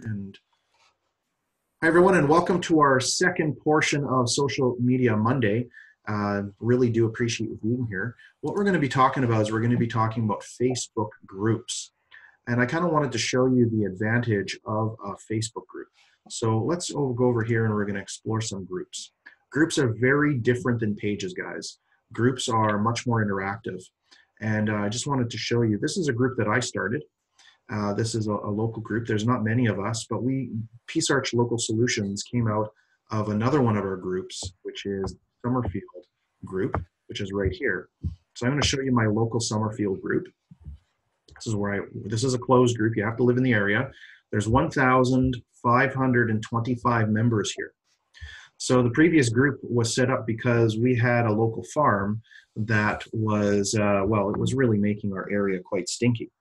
And hi, everyone, and welcome to our second portion of Social Media Monday. Really do appreciate you being here. What we're going to be talking about is we're going to be talking about Facebook groups. And I kind of wanted to show you the advantage of a Facebook group. So let's go over here and we're going to explore some groups. Groups are very different than pages, guys. Groups are much more interactive. And I just wanted to show you, this is a group that I started. This is a local group. There's not many of us, but Peace Arch Local Solutions came out of another one of our groups, which is Summerfield group, which is right here. So I'm going to show you my local Summerfield group. This is a closed group. You have to live in the area. There's 1,525 members here. So the previous group was set up because we had a local farm that was, it was really making our area quite stinky.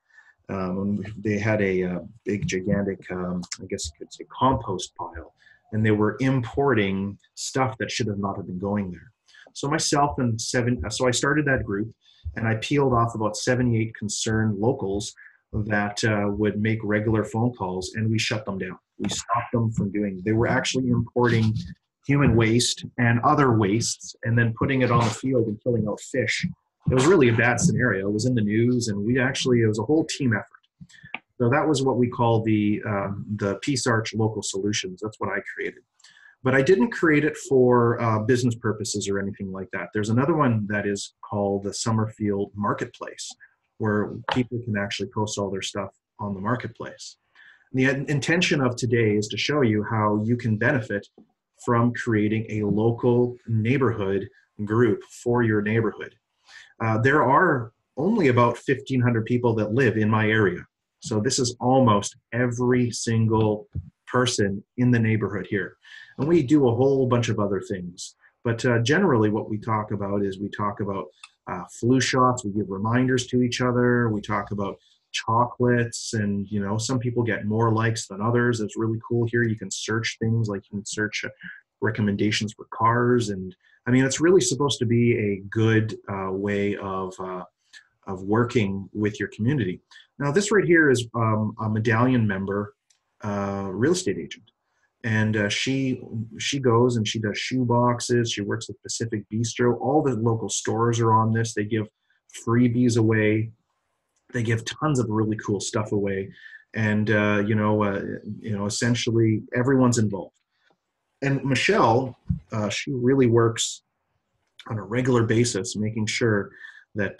They had a big, gigantic, I guess you could say, compost pile, and they were importing stuff that should have not have been going there. So so I started that group, and I peeled off about 78 concerned locals that would make regular phone calls, and we shut them down. We stopped them from doing. They were actually importing human waste and other wastes, and then putting it on the field and killing out fish. It was really a bad scenario. It was in the news, and it was a whole team effort. So that was what we call the Peace Arch Local Solutions. That's what I created. But I didn't create it for business purposes or anything like that. There's another one that is called the Summerfield Marketplace, where people can actually post all their stuff on the marketplace. And the intention of today is to show you how you can benefit from creating a local neighborhood group for your neighborhood. There are only about 1,500 people that live in my area. So this is almost every single person in the neighborhood here. And we do a whole bunch of other things. But generally what we talk about is flu shots. We give reminders to each other. We talk about chocolates, and some people get more likes than others. It's really cool here. You can search things, like you can search recommendations for cars, and I mean, it's really supposed to be a good way of working with your community. Now, this right here is a Medallion member, real estate agent, and she goes and she does shoe boxes. She works with Pacific Bistro. All the local stores are on this. They give freebies away. They give tons of really cool stuff away, and essentially everyone's involved. And Michelle, she really works on a regular basis, making sure that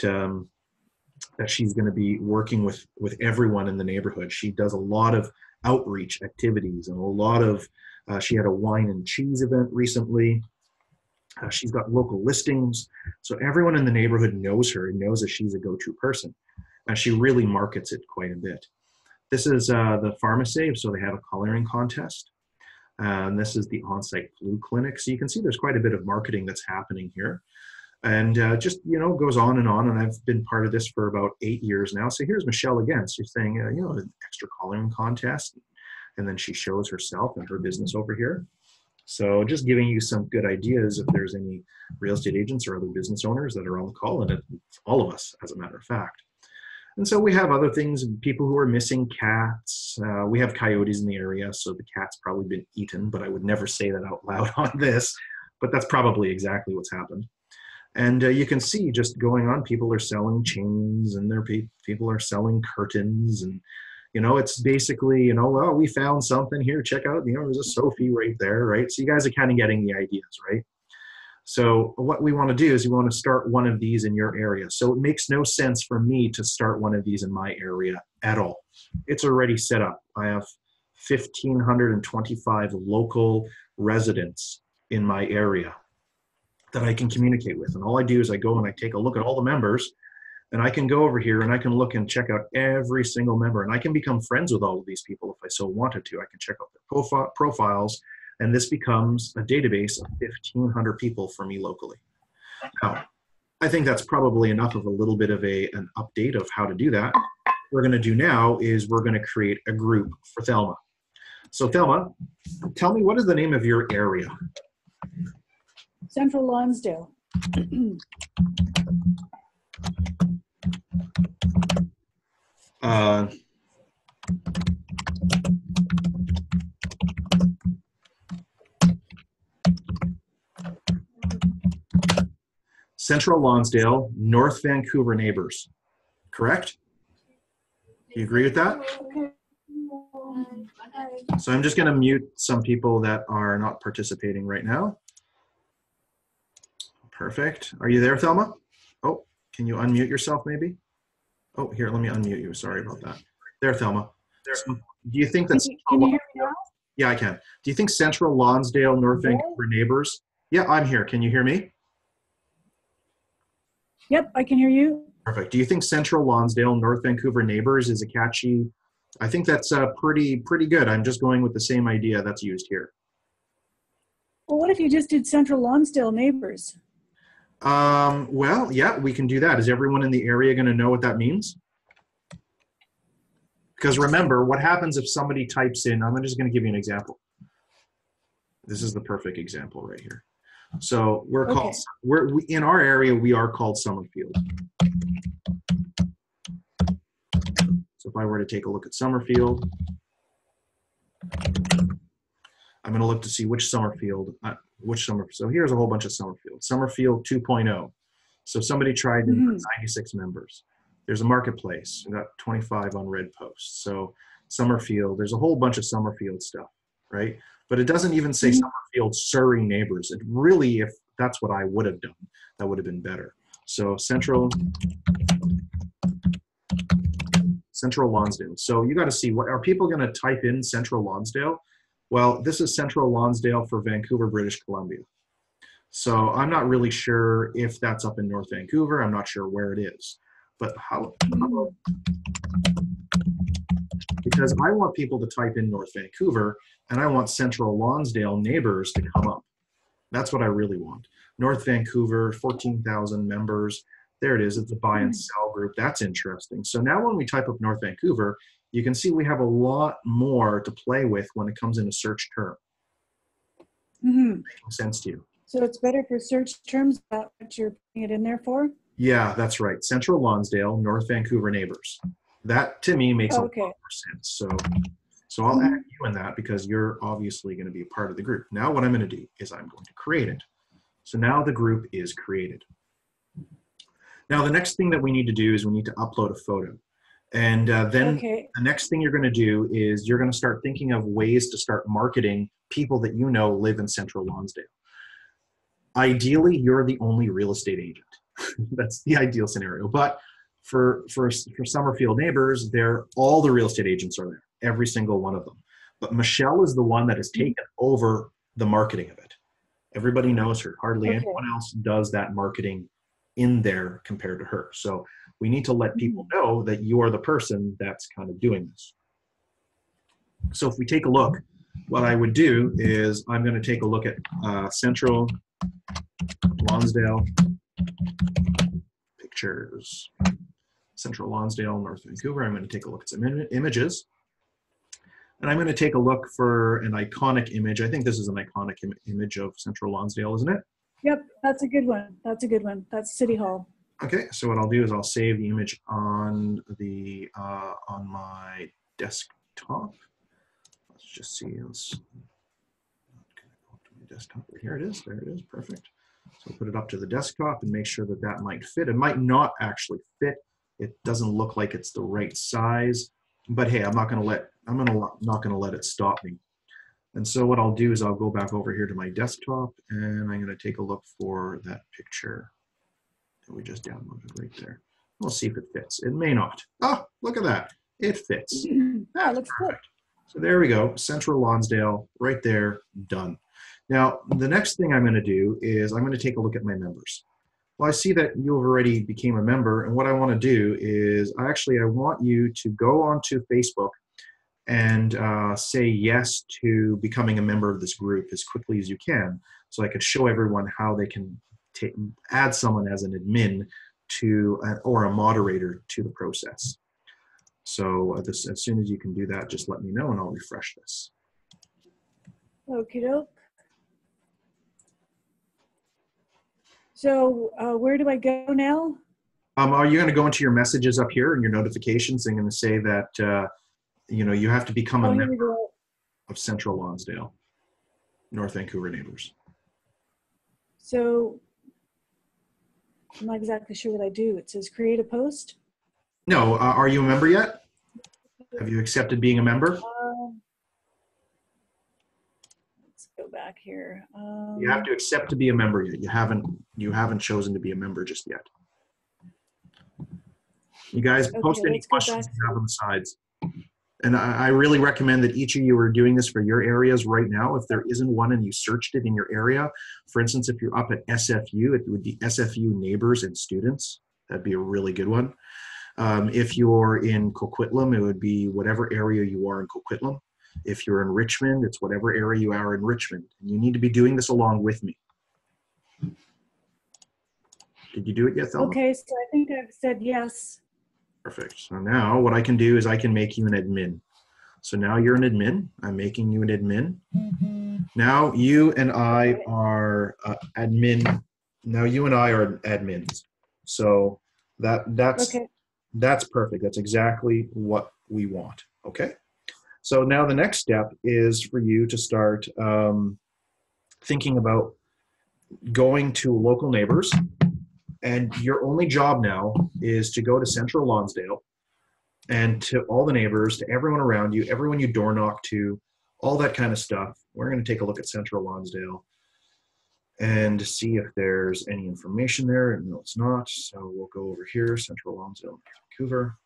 she's going to be working with everyone in the neighborhood. She does a lot of outreach activities and a lot of. She had a wine and cheese event recently. She's got local listings, so everyone in the neighborhood knows her and knows that she's a go-to person. She really markets it quite a bit. This is the PharmaSave, so they have a coloring contest. And this is the on-site flu clinic. So you can see there's quite a bit of marketing that's happening here. And goes on, and I've been part of this for about 8 years now. So here's Michelle again. She's saying, an extra coloring contest. And then she shows herself and her business over here. So just giving you some good ideas if there's any real estate agents or other business owners that are on the call, and it's all of us, as a matter of fact. And so we have other things, people who are missing cats. We have coyotes in the area, so the cat's probably been eaten, but I would never say that out loud on this, but that's probably exactly what's happened. And you can see just going on, people are selling chains, and people are selling curtains, and it's basically, well, we found something here, check out, there's a Sophie right there, right? So you guys are kind of getting the ideas, right? So what we want to do is we want to start one of these in your area. So it makes no sense for me to start one of these in my area at all. It's already set up. I have 1,525 local residents in my area that I can communicate with. And all I do is I go and I take a look at all the members, and I can go over here and I can look and check out every single member, and I can become friends with all of these people if I so wanted to. I can check out their profiles, and this becomes a database of 1,500 people for me locally. Now, I think that's probably enough of a little bit of an update of how to do that. What we're going to do now is we're going to create a group for Thelma. So Thelma, tell me, what is the name of your area? Central Lonsdale. Central Lonsdale, North Vancouver neighbors, correct? Do you agree with that? So I'm just going to mute some people that are not participating right now. Perfect. Are you there, Thelma? Oh, can you unmute yourself maybe? Oh, here, let me unmute you. Sorry about that. There, Thelma. So, do you think that's... Can you hear me now? Yeah, I can. Do you think Central Lonsdale, North Vancouver neighbors? Yeah, I'm here. Can you hear me? Yep, I can hear you. Perfect. Do you think Central Lonsdale, North Vancouver neighbors is a catchy? I think that's pretty good. I'm just going with the same idea that's used here. Well, what if you just did Central Lonsdale neighbors? Well, yeah, we can do that. Is everyone in the area going to know what that means? Because remember, what happens if somebody types in, I'm just going to give you an example. This is the perfect example right here. So we're called, in our area, we are called Summerfield. So if I were to take a look at Summerfield, I'm going to look to see which Summerfield, so here's a whole bunch of Summerfield. Summerfield 2.0. So somebody tried and 96 members. There's a marketplace. We got 25 unread posts. So Summerfield, there's a whole bunch of Summerfield stuff, right? But it doesn't even say Summerfield Surrey neighbors. It really, if that's what I would have done, that would have been better. So Central Lonsdale. So you got to see, what are people going to type in Central Lonsdale? Well, this is Central Lonsdale for Vancouver, British Columbia. So I'm not really sure if that's up in North Vancouver. I'm not sure where it is. But because I want people to type in North Vancouver, and I want Central Lonsdale neighbors to come up. That's what I really want. North Vancouver, 14,000 members. There it is. It's a buy and sell group. That's interesting. So now when we type up North Vancouver, you can see we have a lot more to play with when it comes in a search term. Making sense to you? So it's better for search terms, about what you're putting it in there for? Yeah, that's right. Central Lonsdale, North Vancouver neighbors. That to me makes a lot more sense. So I'll add you in that because you're obviously going to be a part of the group. Now what I'm going to do is I'm going to create it. So now the group is created. Now the next thing that we need to do is we need to upload a photo. And then the next thing you're going to do is you're going to start thinking of ways to start marketing people that you know live in Central Lonsdale. Ideally, you're the only real estate agent. That's the ideal scenario. But for Summerfield neighbors, all the real estate agents are there, every single one of them. But Michelle is the one that has taken over the marketing of it. Everybody knows her. Hardly anyone else does that marketing in there compared to her. So we need to let people know that you are the person that's kind of doing this. So if we take a look, what I would do is I'm going to take a look at Central Lonsdale pictures. Central Lonsdale, North Vancouver. I'm going to take a look at some images. And I'm going to take a look for an iconic image. I think this is an iconic image of Central Lonsdale, isn't it? Yep, that's a good one. That's a good one. That's City Hall. Okay, so what I'll do is I'll save the image on the on my desktop. Let's just see. Let's go to my desktop. Here it is. There it is. Perfect. So I'll put it up to the desktop and make sure that that might fit. It might not actually fit. It doesn't look like it's the right size. But hey, I'm not going to let it stop me. And so what I'll do is I'll go back over here to my desktop and I'm going to take a look for that picture that we just downloaded right there. We'll see if it fits. It may not. Oh, look at that. It fits. That looks good. So there we go. Central Lonsdale right there, done. Now, the next thing I'm going to do is I'm going to take a look at my members. Well, I see that you have already became a member, and what I want to do is I want you to go onto Facebook and say yes to becoming a member of this group as quickly as you can, so I could show everyone how they can add someone as an admin to or a moderator to the process. So as soon as you can do that, just let me know and I'll refresh this. Okie doke. So where do I go now? Are you going to go into your messages up here and your notifications and going to say that you know, you have to become a member of Central Lonsdale, North Vancouver neighbors? So I'm not exactly sure what I do. It says create a post. No, are you a member yet? Have you accepted being a member? Let's go back here. You have to accept to be a member yet. You haven't chosen to be a member just yet. You guys post any questions you have on the sides. And I really recommend that each of you are doing this for your areas right now. If there isn't one and you searched it in your area, for instance, if you're up at SFU, it would be SFU neighbors and students. That'd be a really good one. If you're in Coquitlam, it would be whatever area you are in Coquitlam. If you're in Richmond, it's whatever area you are in Richmond. And you need to be doing this along with me. Did you do it yet, Thelma? Okay, so I think I've said yes. Perfect. So now what I can do is I can make you an admin. So now you're an admin. I'm making you an admin. Now you and I are admin. Now you and I are admins. So that's perfect. That's exactly what we want. Okay. So now the next step is for you to start thinking about going to local neighbors. And your only job now is to go to Central Lonsdale and to all the neighbors, to everyone around you, everyone you door knock to, all that kind of stuff. We're going to take a look at Central Lonsdale and see if there's any information there. And no, it's not. So we'll go over here, Central Lonsdale, Vancouver.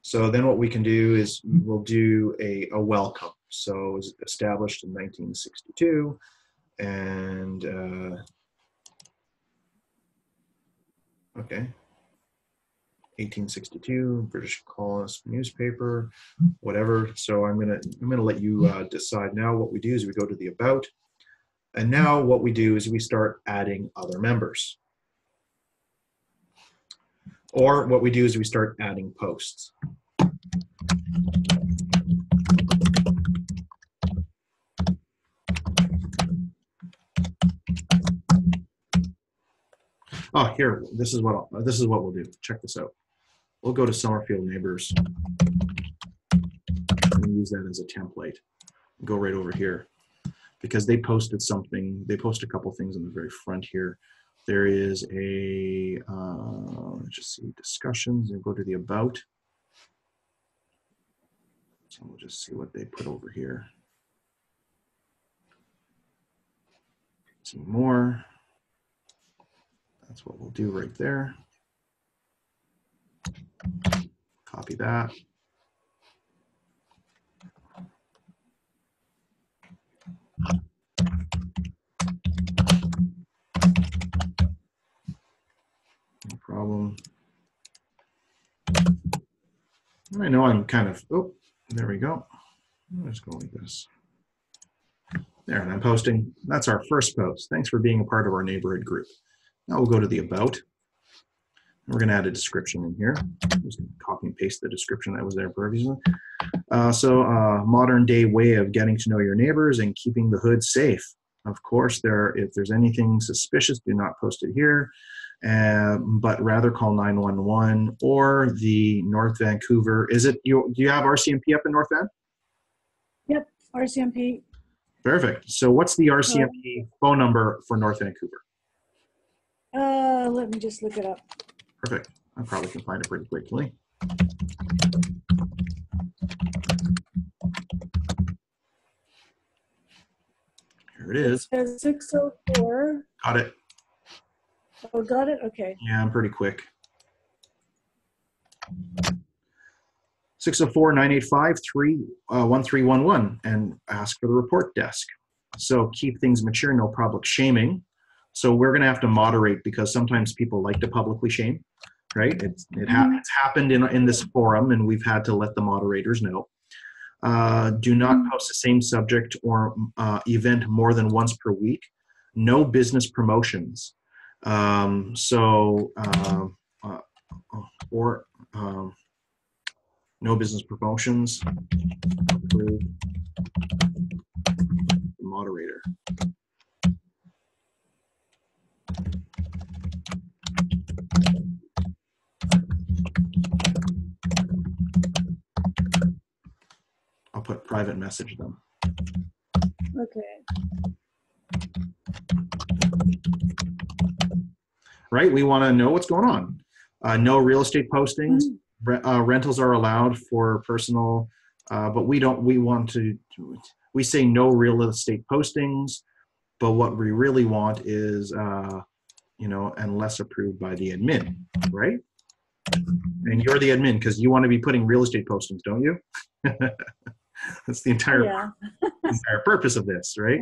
So then what we can do is we'll do a welcome. So it was established in 1962 and okay, 1862, British colonist newspaper, whatever. So I'm gonna let you decide now. What we do is we go to the about, and now what we do is we start adding other members. Or what we do is we start adding posts. Oh, here, this is what we'll do. Check this out. We'll go to Summerfield Neighbors and use that as a template. Go right over here because they posted something. They post a couple things on the very front here. There is a let's just see, discussions, and go to the about. So we'll just see what they put over here. See more. That's what we'll do right there. Copy that. No problem. I know I'm kind of, oh, there we go. Let's go like this. There, and I'm posting. That's our first post. Thanks for being a part of our neighborhood group. Now we'll go to the about. We're going to add a description in here. Just copy and paste the description that was there previously. Modern day way of getting to know your neighbors and keeping the hood safe. Of course, if there's anything suspicious, do not post it here, but rather call 911 or the North Vancouver. Do you have RCMP up in North Van? Yep, RCMP. Perfect. So what's the RCMP phone number for North Vancouver? Let me just look it up. Perfect. I probably can find it pretty quickly. Here it is. It says 604. Got it. Oh, got it? Okay. Yeah, I'm pretty quick. 604-985-1311 and ask for the report desk. So keep things mature, no public shaming. So we're going to have to moderate because sometimes people like to publicly shame, right? It's happened in this forum and we've had to let the moderators know. Do not post the same subject or event more than once per week. No business promotions. No business promotions. Moderator. I'll put private message them. Okay. right? We want to know what's going on. No real estate postings. Rentals are allowed for personal, but we say no real estate postings, but what we really want is, unless approved by the admin, right? And you're the admin because you want to be putting real estate postings, don't you? That's the entire purpose of this, right?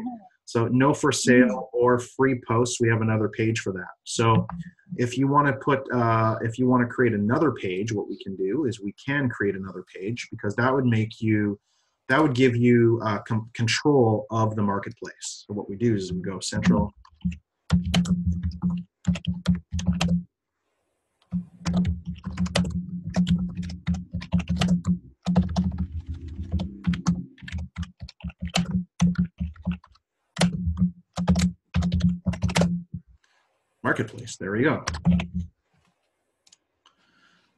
So no for sale or free posts. We have another page for that. So if you want to create another page, what we can do is we can create another page, because that would give you control of the marketplace. So what we do is we go central. Marketplace, there we go.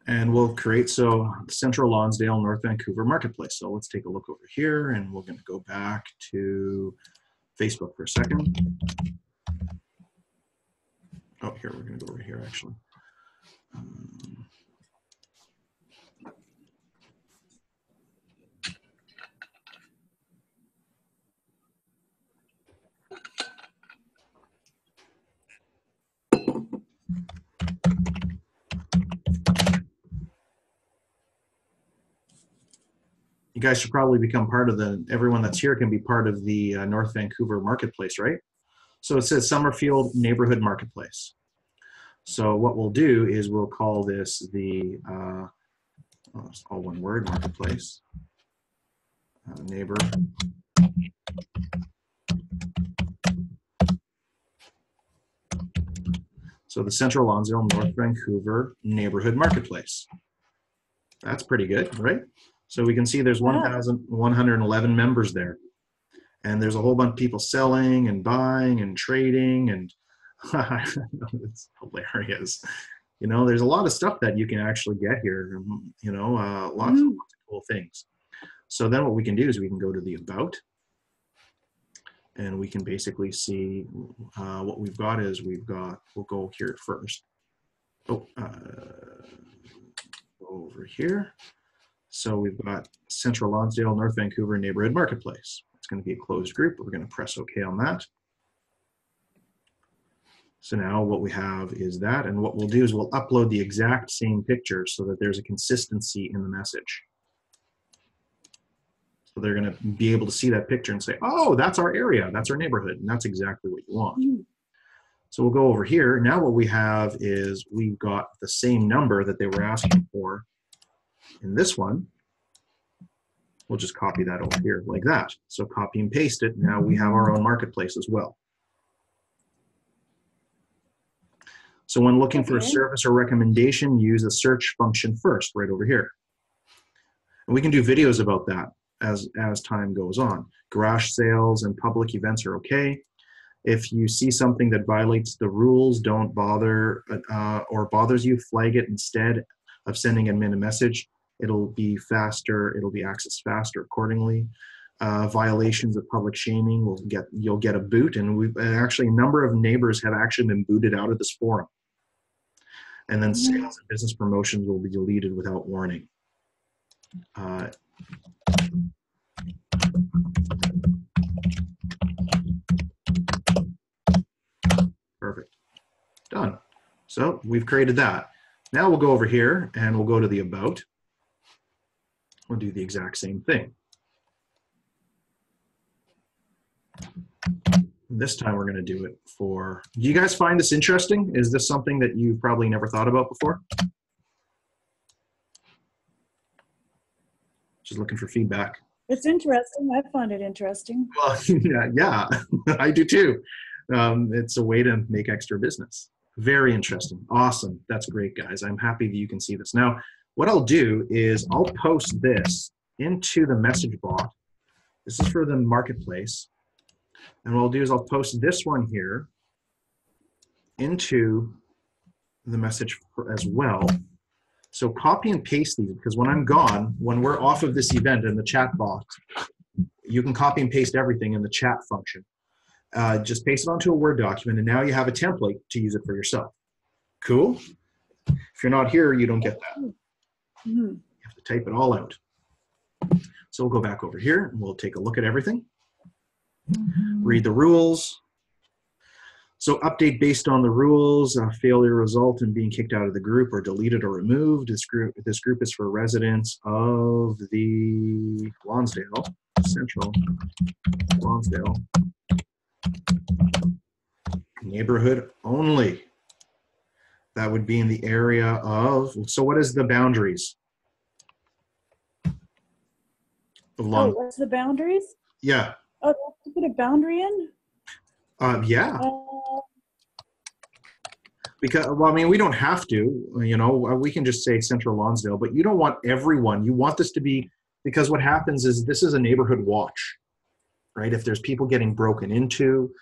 And we'll create, Central Lonsdale, North Vancouver Marketplace. So let's take a look over here, and we're going to go back to Facebook for a second. Oh, here, we're going to go over here actually. You guys should probably become part of everyone that's here can be part of the North Vancouver Marketplace, right? So it says Summerfield Neighborhood Marketplace. So what we'll do is we'll call this the, it's all one word, Marketplace. Neighbor. So the Central Lonsdale, North Vancouver Neighborhood Marketplace. That's pretty good, right? So we can see there's 1,111 members there. And there's a whole bunch of people selling and buying and trading, and it's hilarious. There's a lot of stuff that you can actually get here, lots of cool things. So then what we can do is we can go to the About, and we can basically see what we've got is we'll go here first. Over here. So we've got Central Lonsdale, North Vancouver Neighborhood Marketplace. It's going to be a closed group. We're going to press OK on that. So now what we have is that, and what we'll do is we'll upload the exact same picture so that there's a consistency in the message. So they're going to be able to see that picture and say, oh, that's our area, that's our neighborhood, and that's exactly what you want. So we'll go over here. Now what we have is we've got the same number that they were asking for in this one. We'll just copy that over here like that. So copy and paste it. Now we have our own marketplace as well. So when looking for a service or recommendation, use the search function first, right over here. And we can do videos about that as time goes on. Garage sales and public events are okay. If you see something that violates the rules, don't bother, or bothers you, flag it instead of sending admin a message. It'll be faster, it'll be accessed faster accordingly. Violations of public shaming, you'll get a boot, and actually a number of neighbors have actually been booted out of this forum. And then sales and business promotions will be deleted without warning. Perfect. Done. So we've created that. Now we'll go over here and we'll go to the About. We'll do the exact same thing. This time we're going to do it for, do you guys find this interesting? Is this something that you've probably never thought about before? Just looking for feedback. It's interesting. I find it interesting. Well, yeah, I do too. It's a way to make extra business. Very interesting. Awesome. That's great, guys. I'm happy that you can see this. Now, what I'll do is I'll post this into the message bot. This is for the marketplace. And what I'll do is I'll post this one here into the message as well. So copy and paste these, because when I'm gone, when we're off of this event in the chat box, you can copy and paste everything in the chat function. Just paste it onto a Word document, and now you have a template to use it for yourself. Cool. If you're not here, you don't get that. Mhm. You have to type it all out. So we'll go back over here and we'll take a look at everything. Read the rules. So update based on the rules, failure result in being kicked out of the group or deleted or removed. This group is for residents of the Lonsdale, Central Lonsdale neighborhood only. That would be in the area of, so what is the boundaries of Oh, what's the boundaries? Yeah. Oh, they have to put a boundary in? Yeah. Because, well, I mean, we don't have to, you know, we can just say Central Lonsdale, but you don't want everyone. You want this to be, because what happens is this is a neighborhood watch, right? If there's people getting broken into,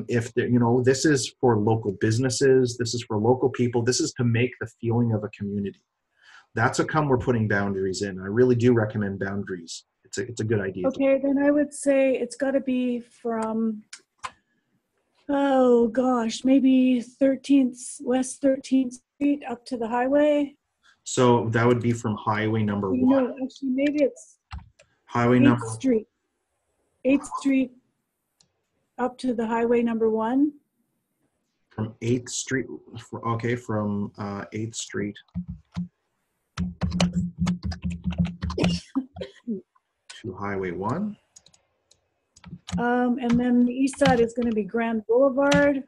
if you know, this is for local businesses, this is for local people, this is to make the feeling of a community. That's how come we're putting boundaries in. I really do recommend boundaries. It's a good idea. Okay, then I would say it's got to be from, oh gosh, maybe 13th, West 13th Street up to the highway. So that would be from highway number You 1. know, actually, maybe it's Highway 8th number Street. 8th Street up to the highway number 1. from 8th Street. Okay, from 8th Street to Highway 1. And then the east side is going to be Grand Boulevard.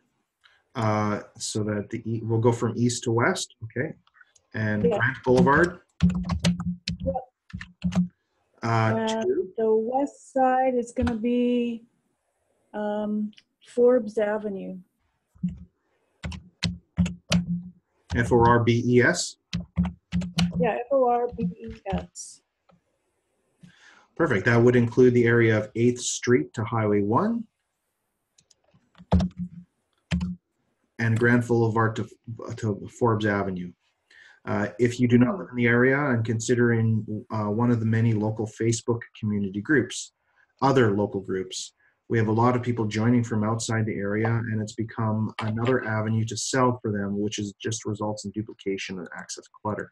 So that we'll go from east to west, okay? And Yeah. Grant Boulevard. The west side is going to be Forbes Avenue. Forbes. Yeah, Forbes. Perfect. That would include the area of 8th Street to Highway 1 and Grand Boulevard to Forbes Avenue. If you do not live in the area and considering one of the many local Facebook community groups, other local groups, we have a lot of people joining from outside the area, and it's become another avenue to sell for them, which is just results in duplication and access clutter.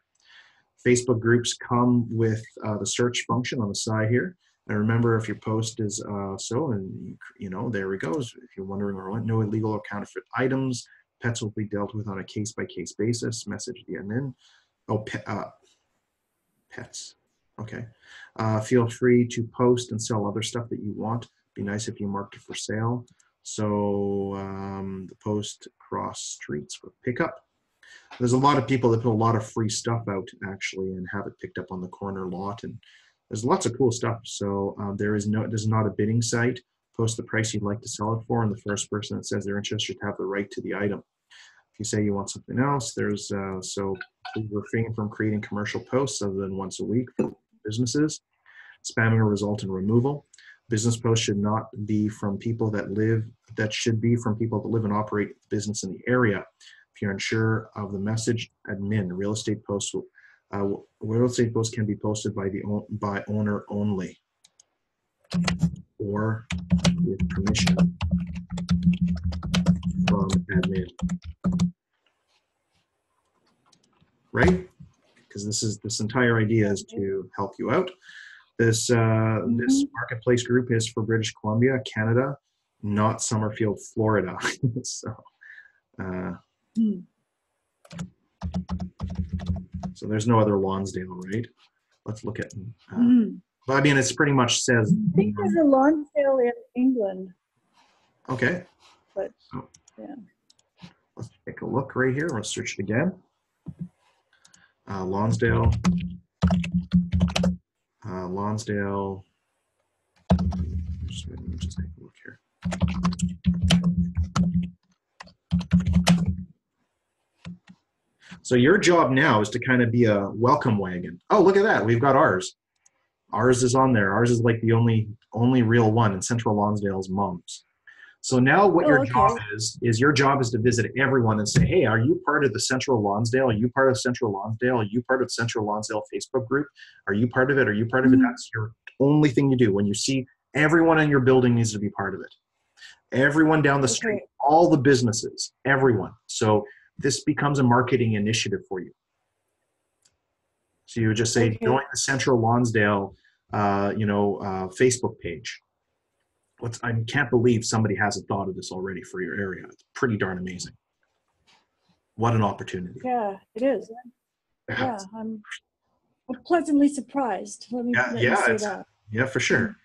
Facebook groups come with the search function on the side here. And remember, if your post is and you know, there we go. If you're wondering or want no illegal or counterfeit items, pets will be dealt with on a case-by-case basis. Message the admin. Oh, pets. Okay. Feel free to post and sell other stuff that you want. Be nice if you marked it for sale. So the post cross streets for pickup. There's a lot of people that put a lot of free stuff out actually and have it picked up on the corner lot, and there's lots of cool stuff. So there's not a bidding site. Post the price you'd like to sell it for, and the first person that says they're interested should have the right to the item. If you say you want something else, there's so please refrain from creating commercial posts other than once a week for businesses. Spamming will result in removal. Business posts should not be from people that should be from people that live and operate business in the area. If you're unsure of the message, admin. Real estate posts can be posted by owner only or with permission from admin. Right? Because this entire idea is to help you out. This marketplace group is for British Columbia, Canada, not Summerfield, Florida. So there's no other Lonsdale, right? Let's look at. But I mean, it's pretty much says. I think there's a Lonsdale in England. Okay. But yeah. Let's take a look right here. Let's search it again. Lonsdale. Lonsdale. Just take a look here. So your job now is to kind of be a welcome wagon. Oh, look at that. We've got ours. Ours is on there. Ours is like the only real one in Central Lonsdale's Mums. So now what your job is your job is to visit everyone and say, hey, are you part of the Central Lonsdale? Are you part of Central Lonsdale? Are you part of the Central Lonsdale Facebook group? Are you part of it? Are you part of it? That's your only thing you do. When you see everyone in your building needs to be part of it. Everyone down the street, all the businesses, everyone. So this becomes a marketing initiative for you. So you would just say, Okay. join the Central Lonsdale, Facebook page. I can't believe somebody hasn't thought of this already for your area. It's pretty darn amazing. What an opportunity. Yeah, it is. Yeah, I'm pleasantly surprised. Let me say that. Yeah, for sure.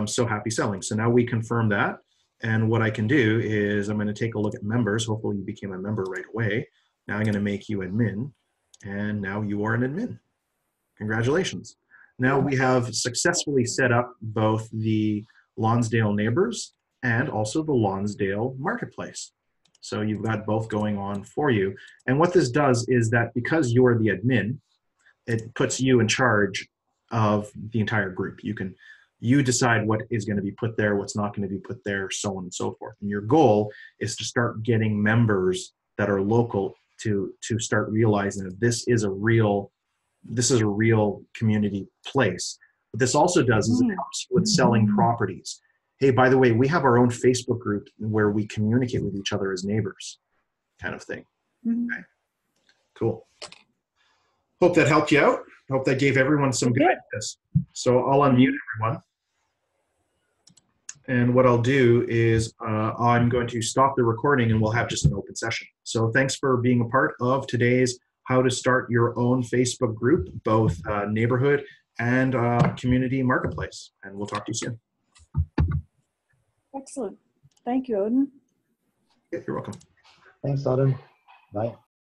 So happy selling. So now we confirm that. And what I can do is I'm going to take a look at members. Hopefully you became a member right away. Now I'm going to make you admin. And now you are an admin. Congratulations. Now we have successfully set up both the Lonsdale Neighbors and also the Lonsdale Marketplace. So you've got both going on for you. And what this does is that because you're the admin, it puts you in charge of the entire group. You decide what is going to be put there, what's not going to be put there, so on and so forth. And your goal is to start getting members that are local to start realizing that this is a real community place. What this also does is it helps you with selling properties. Hey, by the way, we have our own Facebook group where we communicate with each other as neighbors, kind of thing. Okay, cool. Hope that helped you out. Hope that gave everyone some good ideas. So I'll unmute everyone. And what I'll do is I'm going to stop the recording and we'll have just an open session. So thanks for being a part of today's How to Start Your Own Facebook Group, both neighborhood and community marketplace. And we'll talk to you soon. Excellent. Thank you, Odin. Yeah, you're welcome. Thanks, Odin. Bye.